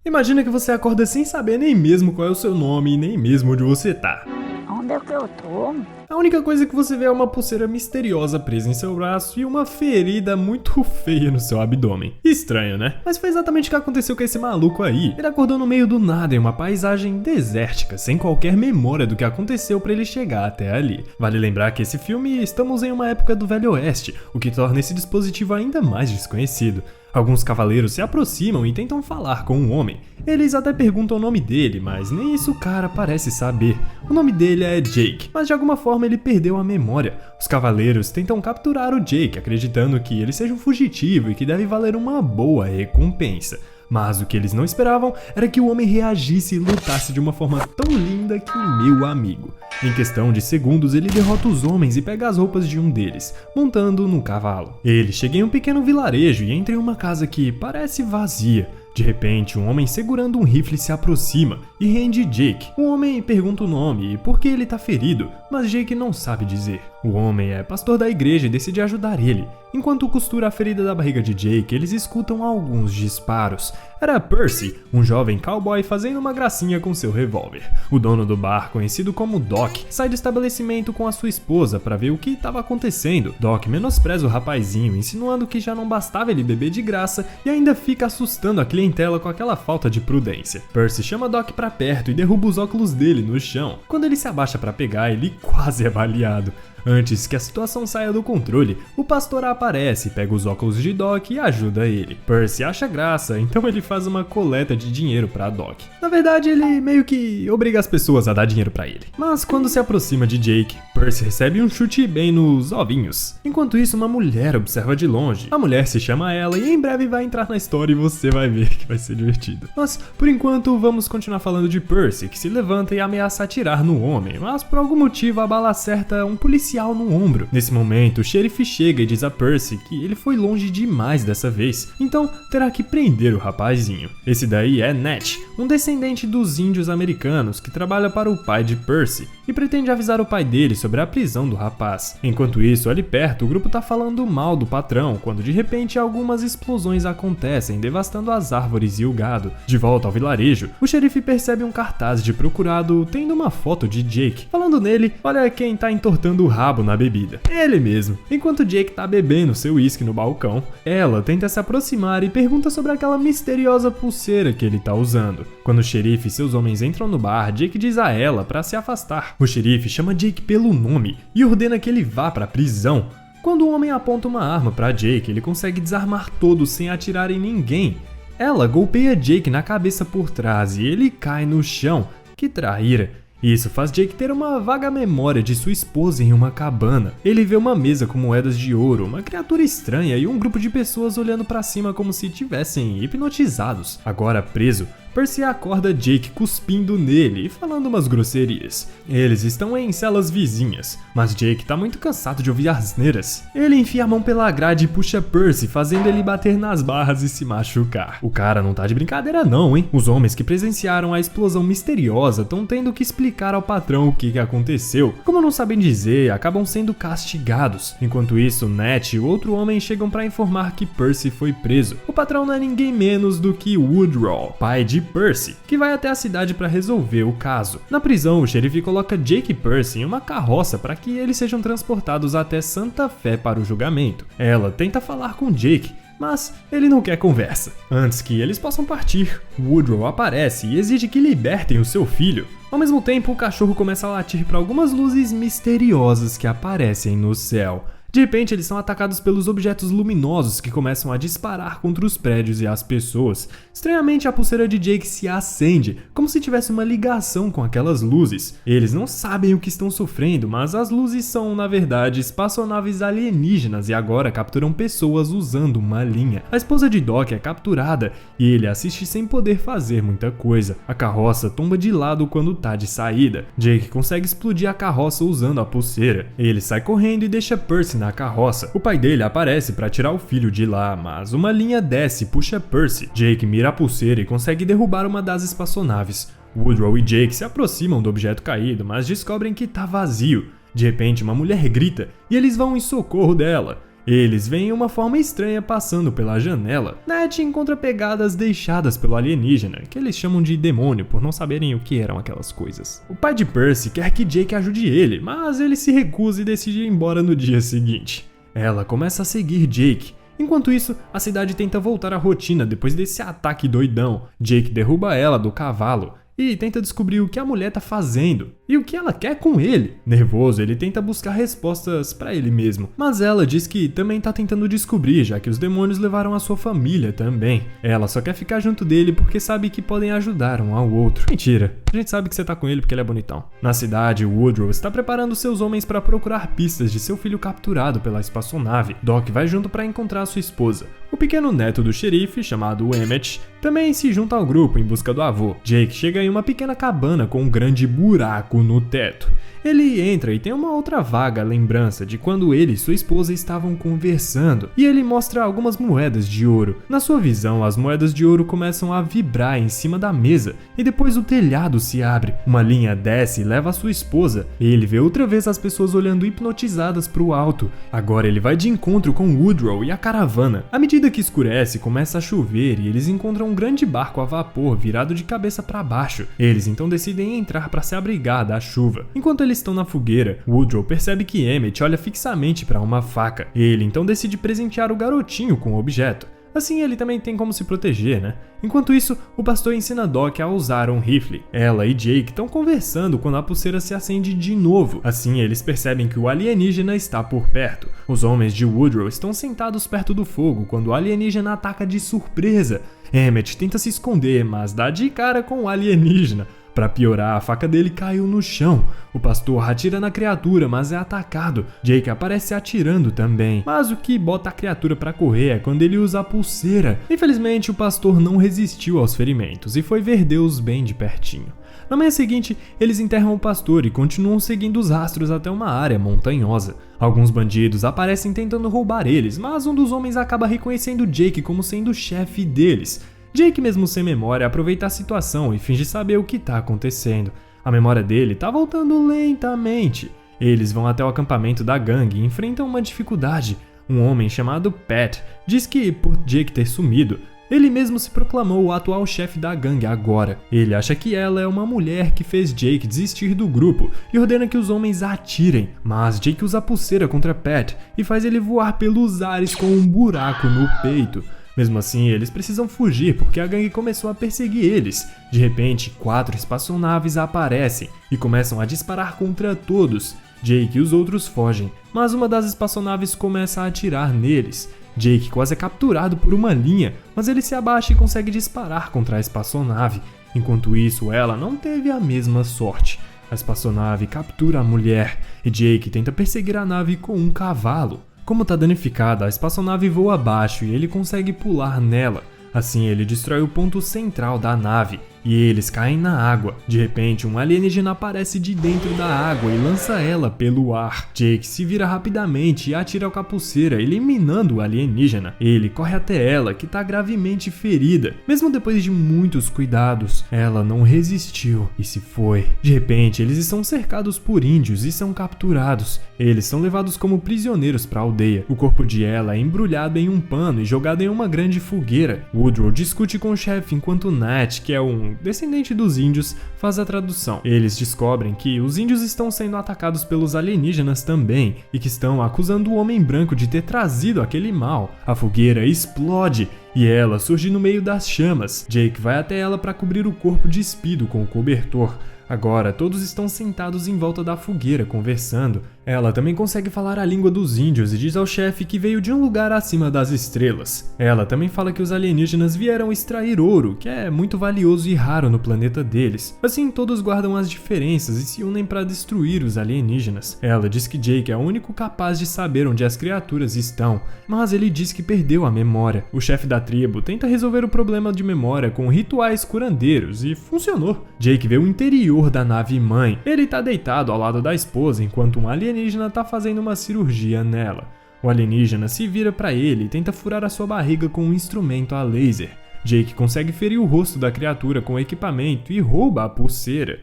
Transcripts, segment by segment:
Imagina que você acorda sem saber nem mesmo qual é o seu nome e nem mesmo onde você tá. Onde é que eu tô? A única coisa que você vê é uma pulseira misteriosa presa em seu braço e uma ferida muito feia no seu abdômen. Estranho, né? Mas foi exatamente o que aconteceu com esse maluco aí. Ele acordou no meio do nada em uma paisagem desértica, sem qualquer memória do que aconteceu pra ele chegar até ali. Vale lembrar que esse filme estamos em uma época do Velho Oeste, o que torna esse dispositivo ainda mais desconhecido. Alguns cavaleiros se aproximam e tentam falar com o homem. Eles até perguntam o nome dele, mas nem isso o cara parece saber. O nome dele é Jake, mas de alguma forma ele perdeu a memória. Os cavaleiros tentam capturar o Jake, acreditando que ele seja um fugitivo e que deve valer uma boa recompensa. Mas o que eles não esperavam era que o homem reagisse e lutasse de uma forma tão linda que, meu amigo. Em questão de segundos, ele derrota os homens e pega as roupas de um deles, montando num cavalo. Ele chega em um pequeno vilarejo e entra em uma casa que parece vazia. De repente, um homem segurando um rifle se aproxima e rende Jake. O homem pergunta o nome e por que ele tá ferido, mas Jake não sabe dizer. O homem é pastor da igreja e decide ajudar ele. Enquanto costura a ferida da barriga de Jake, eles escutam alguns disparos. Era Percy, um jovem cowboy fazendo uma gracinha com seu revólver. O dono do bar, conhecido como Doc, sai do estabelecimento com a sua esposa para ver o que estava acontecendo. Doc menospreza o rapazinho, insinuando que já não bastava ele beber de graça e ainda fica assustando a clientela com aquela falta de prudência. Percy chama Doc para perto e derruba os óculos dele no chão. Quando ele se abaixa para pegar, ele quase é baleado. Antes que a situação saia do controle, o pastor aparece, pega os óculos de Doc e ajuda ele. Percy acha graça, então ele faz uma coleta de dinheiro pra Doc. Na verdade, ele meio que obriga as pessoas a dar dinheiro pra ele. Mas quando se aproxima de Jake, Percy recebe um chute bem nos ovinhos. Enquanto isso, uma mulher observa de longe. A mulher se chama ela e em breve vai entrar na história e você vai ver que vai ser divertido. Mas, por enquanto, vamos continuar falando de Percy, que se levanta e ameaça atirar no homem, mas por algum motivo a bala acerta um policial no ombro. Nesse momento, o xerife chega e diz a Percy que ele foi longe demais dessa vez, então terá que prender o rapazinho. Esse daí é Nat, um descendente dos índios americanos que trabalha para o pai de Percy e pretende avisar o pai dele sobre a prisão do rapaz. Enquanto isso, ali perto, o grupo tá falando mal do patrão, quando de repente algumas explosões acontecem, devastando as árvores e o gado. De volta ao vilarejo, o xerife percebe um cartaz de procurado tendo uma foto de Jake. Falando nele, olha quem tá entortando o rabo na bebida. Ele mesmo. Enquanto Jake tá bebendo seu uísque no balcão, ela tenta se aproximar e pergunta sobre aquela misteriosa pulseira que ele tá usando. Quando o xerife e seus homens entram no bar, Jake diz a ela pra se afastar. O xerife chama Jake pelo nome e ordena que ele vá pra prisão. Quando o homem aponta uma arma pra Jake, ele consegue desarmar todos sem atirar em ninguém. Ela golpeia Jake na cabeça por trás e ele cai no chão. Que traíra! Isso faz Jake ter uma vaga memória de sua esposa em uma cabana. Ele vê uma mesa com moedas de ouro, uma criatura estranha e um grupo de pessoas olhando pra cima como se tivessem hipnotizados. Agora preso, Percy acorda Jake cuspindo nele e falando umas grosserias. Eles estão em celas vizinhas, mas Jake tá muito cansado de ouvir asneiras. Ele enfia a mão pela grade e puxa Percy, fazendo ele bater nas barras e se machucar. O cara não tá de brincadeira não, hein? Os homens que presenciaram a explosão misteriosa estão tendo que explicar ao patrão o que aconteceu. Como não sabem dizer, acabam sendo castigados. Enquanto isso, Nat e outro homem chegam pra informar que Percy foi preso. O patrão não é ninguém menos do que Woodrow, pai de Percy, que vai até a cidade para resolver o caso. Na prisão, o xerife coloca Jake e Percy em uma carroça para que eles sejam transportados até Santa Fé para o julgamento. Ela tenta falar com Jake, mas ele não quer conversa. Antes que eles possam partir, Woodrow aparece e exige que libertem o seu filho. Ao mesmo tempo, o cachorro começa a latir para algumas luzes misteriosas que aparecem no céu. De repente, eles são atacados pelos objetos luminosos que começam a disparar contra os prédios e as pessoas. Estranhamente, a pulseira de Jake se acende, como se tivesse uma ligação com aquelas luzes. Eles não sabem o que estão sofrendo, mas as luzes são, na verdade, espaçonaves alienígenas e agora capturam pessoas usando uma linha. A esposa de Doc é capturada e ele assiste sem poder fazer muita coisa. A carroça tomba de lado quando tá de saída. Jake consegue explodir a carroça usando a pulseira. Ele sai correndo e deixa Percy na carroça. O pai dele aparece para tirar o filho de lá, mas uma linha desce e puxa Percy. Jake mira a pulseira e consegue derrubar uma das espaçonaves. Woodrow e Jake se aproximam do objeto caído, mas descobrem que tá vazio. De repente, uma mulher grita e eles vão em socorro dela. Eles veem uma forma estranha passando pela janela. Nat encontra pegadas deixadas pelo alienígena, que eles chamam de demônio por não saberem o que eram aquelas coisas. O pai de Percy quer que Jake ajude ele, mas ele se recusa e decide ir embora no dia seguinte. Ela começa a seguir Jake. Enquanto isso, a cidade tenta voltar à rotina depois desse ataque doidão. Jake derruba ela do cavalo e tenta descobrir o que a mulher tá fazendo e o que ela quer com ele. Nervoso, ele tenta buscar respostas pra ele mesmo, mas ela diz que também tá tentando descobrir, já que os demônios levaram a sua família também. Ela só quer ficar junto dele porque sabe que podem ajudar um ao outro. Mentira, a gente sabe que você tá com ele porque ele é bonitão. Na cidade, Woodrow está preparando seus homens para procurar pistas de seu filho capturado pela espaçonave. Doc vai junto para encontrar sua esposa. O pequeno neto do xerife, chamado Emmett, também se junta ao grupo em busca do avô. Jake chega em uma pequena cabana com um grande buraco no teto. Ele entra e tem uma outra vaga lembrança de quando ele e sua esposa estavam conversando, e ele mostra algumas moedas de ouro. Na sua visão, as moedas de ouro começam a vibrar em cima da mesa, e depois o telhado se abre. Uma linha desce e leva a sua esposa, e ele vê outra vez as pessoas olhando hipnotizadas para o alto. Agora ele vai de encontro com Woodrow e a caravana. À medida que escurece, começa a chover e eles encontram um grande barco a vapor virado de cabeça para baixo. Eles então decidem entrar para se abrigar da chuva. Enquanto eles estão na fogueira, Woodrow percebe que Emmett olha fixamente para uma faca. Ele então decide presentear o garotinho com o objeto. Assim ele também tem como se proteger, né? Enquanto isso, o pastor ensina Doc a usar um rifle. Ela e Jake estão conversando quando a pulseira se acende de novo. Assim eles percebem que o alienígena está por perto. Os homens de Woodrow estão sentados perto do fogo quando o alienígena ataca de surpresa. Emmett tenta se esconder, mas dá de cara com o alienígena. Para piorar, a faca dele caiu no chão. O pastor atira na criatura, mas é atacado. Jake aparece atirando também. Mas o que bota a criatura para correr é quando ele usa a pulseira. Infelizmente, o pastor não resistiu aos ferimentos e foi ver Deus bem de pertinho. Na manhã seguinte, eles enterram o pastor e continuam seguindo os rastros até uma área montanhosa. Alguns bandidos aparecem tentando roubar eles, mas um dos homens acaba reconhecendo Jake como sendo o chefe deles. Jake, mesmo sem memória, aproveita a situação e finge saber o que está acontecendo. A memória dele está voltando lentamente. Eles vão até o acampamento da gangue e enfrentam uma dificuldade. Um homem chamado Pat diz que, por Jake ter sumido, ele mesmo se proclamou o atual chefe da gangue agora. Ele acha que ela é uma mulher que fez Jake desistir do grupo e ordena que os homens atirem. Mas Jake usa a pulseira contra Pat e faz ele voar pelos ares com um buraco no peito. Mesmo assim, eles precisam fugir porque a gangue começou a perseguir eles. De repente, 4 espaçonaves aparecem e começam a disparar contra todos. Jake e os outros fogem, mas uma das espaçonaves começa a atirar neles. Jake quase é capturado por uma linha, mas ele se abaixa e consegue disparar contra a espaçonave. Enquanto isso, ela não teve a mesma sorte. A espaçonave captura a mulher e Jake tenta perseguir a nave com um cavalo. Como está danificada, a espaçonave voa abaixo e ele consegue pular nela. Assim ele destrói o ponto central da nave e eles caem na água. De repente, um alienígena aparece de dentro da água e lança ela pelo ar. Jake se vira rapidamente e atira com a pulseira, eliminando o alienígena. Ele corre até ela, que está gravemente ferida. Mesmo depois de muitos cuidados, ela não resistiu e se foi. De repente, eles estão cercados por índios e são capturados. Eles são levados como prisioneiros para a aldeia. O corpo de ela é embrulhado em um pano e jogado em uma grande fogueira. Woodrow discute com o chefe enquanto Nat, que é um descendente dos índios, faz a tradução. Eles descobrem que os índios estão sendo atacados pelos alienígenas também e que estão acusando o homem branco de ter trazido aquele mal. A fogueira explode e ela surge no meio das chamas. Jake vai até ela para cobrir o corpo despido com o cobertor. Agora todos estão sentados em volta da fogueira conversando. Ela também consegue falar a língua dos índios e diz ao chefe que veio de um lugar acima das estrelas. Ela também fala que os alienígenas vieram extrair ouro, que é muito valioso e raro no planeta deles. Assim, todos guardam as diferenças e se unem para destruir os alienígenas. Ela diz que Jake é o único capaz de saber onde as criaturas estão, mas ele diz que perdeu a memória. O chefe da tribo tenta resolver o problema de memória com rituais curandeiros e funcionou. Jake vê o interior da nave mãe. Ele tá deitado ao lado da esposa enquanto um alienígena tá fazendo uma cirurgia nela. O alienígena se vira para ele e tenta furar a sua barriga com um instrumento a laser. Jake consegue ferir o rosto da criatura com o equipamento e rouba a pulseira.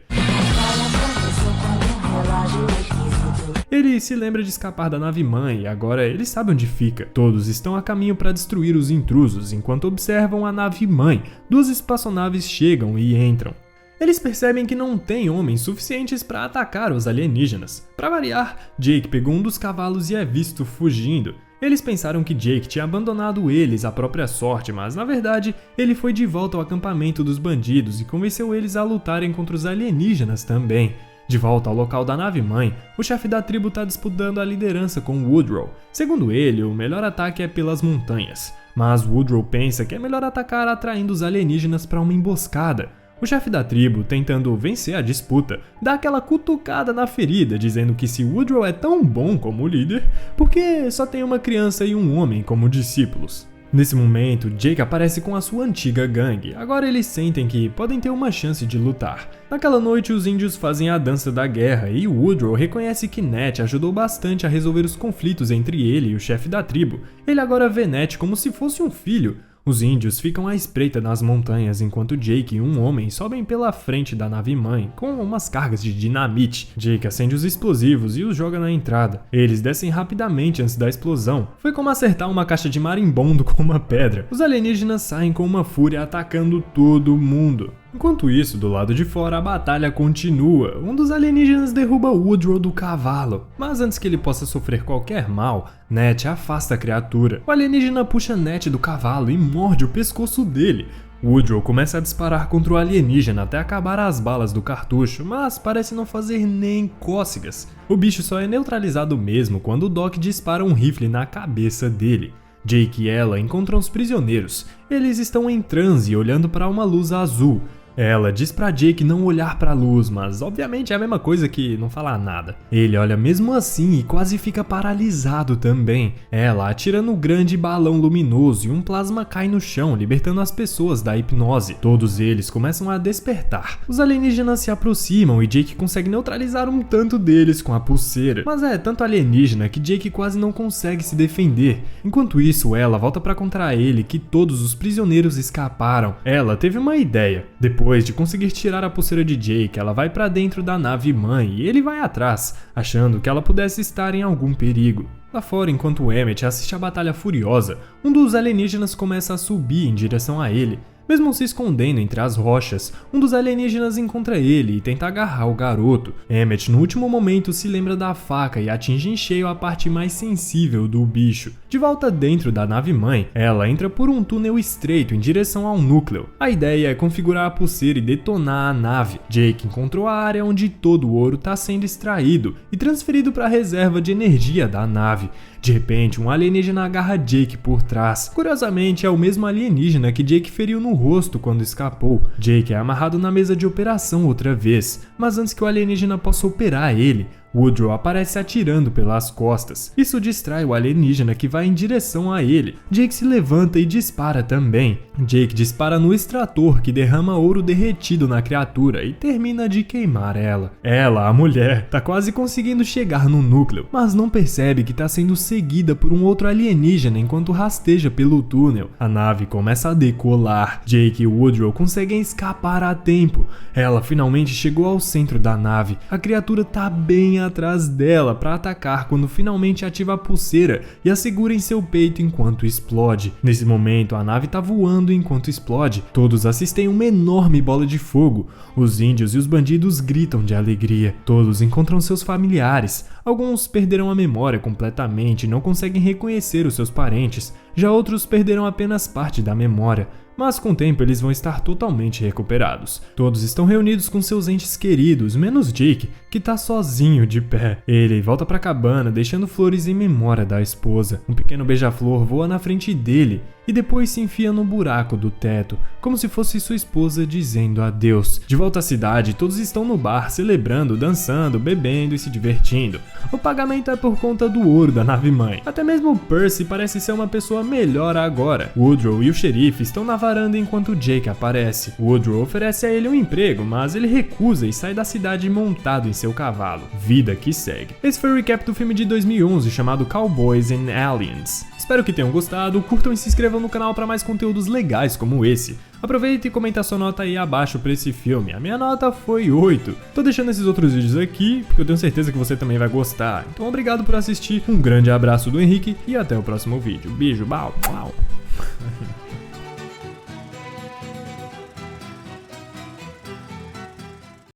Ele se lembra de escapar da nave-mãe e agora ele sabe onde fica. Todos estão a caminho para destruir os intrusos enquanto observam a nave-mãe. 2 espaçonaves chegam e entram. Eles percebem que não tem homens suficientes para atacar os alienígenas. Para variar, Jake pegou um dos cavalos e é visto fugindo. Eles pensaram que Jake tinha abandonado eles à própria sorte, mas na verdade ele foi de volta ao acampamento dos bandidos e convenceu eles a lutarem contra os alienígenas também. De volta ao local da nave-mãe, o chefe da tribo está disputando a liderança com Woodrow. Segundo ele, o melhor ataque é pelas montanhas, mas Woodrow pensa que é melhor atacar atraindo os alienígenas para uma emboscada. O chefe da tribo, tentando vencer a disputa, dá aquela cutucada na ferida, dizendo que se Woodrow é tão bom como líder, por que só tem uma criança e um homem como discípulos? Nesse momento, Jake aparece com a sua antiga gangue. Agora eles sentem que podem ter uma chance de lutar. Naquela noite, os índios fazem a dança da guerra e Woodrow reconhece que Nat ajudou bastante a resolver os conflitos entre ele e o chefe da tribo. Ele agora vê Nat como se fosse um filho. Os índios ficam à espreita nas montanhas enquanto Jake e um homem sobem pela frente da nave-mãe com umas cargas de dinamite. Jake acende os explosivos e os joga na entrada. Eles descem rapidamente antes da explosão. Foi como acertar uma caixa de marimbondo com uma pedra. Os alienígenas saem com uma fúria atacando todo mundo. Enquanto isso, do lado de fora, a batalha continua. Um dos alienígenas derruba Woodrow do cavalo, mas antes que ele possa sofrer qualquer mal, Nat afasta a criatura. O alienígena puxa Nat do cavalo e morde o pescoço dele. Woodrow começa a disparar contra o alienígena até acabar as balas do cartucho, mas parece não fazer nem cócegas. O bicho só é neutralizado mesmo quando o Doc dispara um rifle na cabeça dele. Jake e ela encontram os prisioneiros. Eles estão em transe olhando para uma luz azul. Ela diz pra Jake não olhar pra luz, mas obviamente é a mesma coisa que não falar nada. Ele olha mesmo assim e quase fica paralisado também. Ela atira no grande balão luminoso e um plasma cai no chão, libertando as pessoas da hipnose. Todos eles começam a despertar. Os alienígenas se aproximam e Jake consegue neutralizar um tanto deles com a pulseira. Mas é tanto alienígena que Jake quase não consegue se defender. Enquanto isso, ela volta pra contar a ele que todos os prisioneiros escaparam. Ela teve uma ideia. Depois de conseguir tirar a pulseira de Jake, ela vai pra dentro da nave-mãe e ele vai atrás, achando que ela pudesse estar em algum perigo. Lá fora, enquanto Emmett assiste a batalha furiosa, um dos alienígenas começa a subir em direção a ele. Mesmo se escondendo entre as rochas, um dos alienígenas encontra ele e tenta agarrar o garoto. Emmett, no último momento, se lembra da faca e atinge em cheio a parte mais sensível do bicho. De volta dentro da nave-mãe, ela entra por um túnel estreito em direção ao núcleo. A ideia é configurar a pulseira e detonar a nave. Jake encontrou a área onde todo o ouro está sendo extraído e transferido para a reserva de energia da nave. De repente, um alienígena agarra Jake por trás. Curiosamente, é o mesmo alienígena que Jake feriu no rosto quando escapou. Jake é amarrado na mesa de operação outra vez, mas antes que o alienígena possa operar ele, Woodrow aparece atirando pelas costas. Isso distrai o alienígena que vai em direção a ele. Jake se levanta e dispara também. Jake dispara no extrator que derrama ouro derretido na criatura e termina de queimar ela. Ela, a mulher, tá quase conseguindo chegar no núcleo, mas não percebe que tá sendo seguida por um outro alienígena enquanto rasteja pelo túnel. A nave começa a decolar. Jake e Woodrow conseguem escapar a tempo. Ela finalmente chegou ao centro da nave. A criatura tá bem atrás dela para atacar quando finalmente ativa a pulseira e a segura em seu peito enquanto explode. Nesse momento, a nave tá voando enquanto explode. Todos assistem uma enorme bola de fogo. Os índios e os bandidos gritam de alegria. Todos encontram seus familiares. Alguns perderam a memória completamente e não conseguem reconhecer os seus parentes. Já outros perderam apenas parte da memória. Mas com o tempo eles vão estar totalmente recuperados. Todos estão reunidos com seus entes queridos, menos Jake, que tá sozinho de pé. Ele volta pra cabana, deixando flores em memória da esposa. Um pequeno beija-flor voa na frente dele e depois se enfia no buraco do teto, como se fosse sua esposa dizendo adeus. De volta à cidade, todos estão no bar, celebrando, dançando, bebendo e se divertindo. O pagamento é por conta do ouro da nave-mãe. Até mesmo Percy parece ser uma pessoa melhor agora. Woodrow e o xerife estão na varanda enquanto Jake aparece. Woodrow oferece a ele um emprego, mas ele recusa e sai da cidade montado em seu cavalo. Vida que segue. Esse foi o recap do filme de 2011 chamado Cowboys and Aliens. Espero que tenham gostado, curtam e se inscrevam no canal para mais conteúdos legais como esse. Aproveita e comenta a sua nota aí abaixo pra esse filme. A minha nota foi 8. Tô deixando esses outros vídeos aqui, porque eu tenho certeza que você também vai gostar. Então obrigado por assistir, um grande abraço do Henrique e até o próximo vídeo. Beijo, bau.